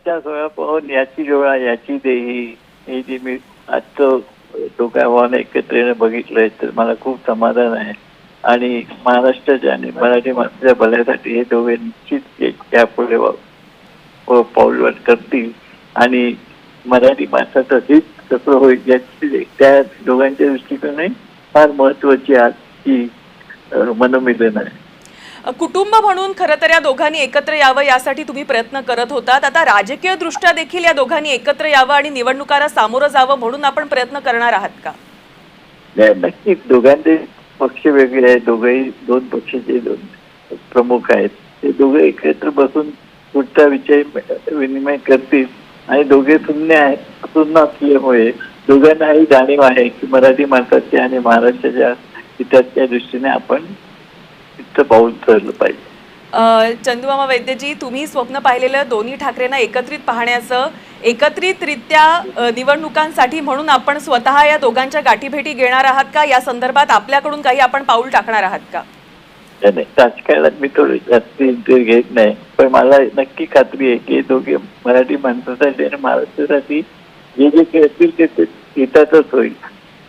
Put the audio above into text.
आजच्या सोहळा पाहून याची डोळा याची देही हे जे मी आजचं दोघा भावानं एकत्र येणं बघितलंय तर मला खूप समाधान आहे. आणि महाराष्ट्राच्या आणि मराठी माणसाच्या भल्यासाठी हे दोघे निश्चित यापुढे पाऊलवाट करतील आणि मराठी माणसाचं हित कसं होईल याची त्या दोघांच्या दृष्टीकोने फार महत्वाची आजची मनोमिलन आहे. कुटुंब म्हणून खरं तर या दोघांनी एकत्र यावं यासाठी तुम्ही प्रयत्न करत होतात. आता राजकीय दृष्ट्या देखील या दोघांनी एकत्र यावं आणि निवडणुकाला सामोरं जावं म्हणून आपण प्रयत्न करणार आहात का? नक्कीच. दोघांचे पक्ष वेगळे आहेत. दोघेही दोन पक्षाचे दोन प्रमुख आहेत. ते दोघे एकत्र बसून पुढचा विषय विनिमय करतील आणि दोघे सुन्न असल्यामुळे दोघांनाही जाणीव आहे की मराठी माणसाच्या आणि महाराष्ट्राच्या हिताच्या दृष्टीने आपण तिथं पाऊल ठरलं पाहिजे. चंदूमामा वैद्यजी, तुम्ही स्वप्न पाहिलेलं दोन्ही ठाकरेंना एकत्रित पाहण्याचं, एकत्रितरित्या निवडणुकांसाठी म्हणून आपण स्वतः या दोघांच्या गाठीभेटी घेणार आहात का? या संदर्भात आपल्याकडून काही आपण पाऊल टाकणार आहात का? नाही, राजकारणात मी थोडं जास्त इंटरेस्ट घेत नाही, पण मला नक्की खात्री आहे की दोघे मराठी माणसासाठी आणि महाराष्ट्रासाठी जे जे करतील ते हिताचंच होईल.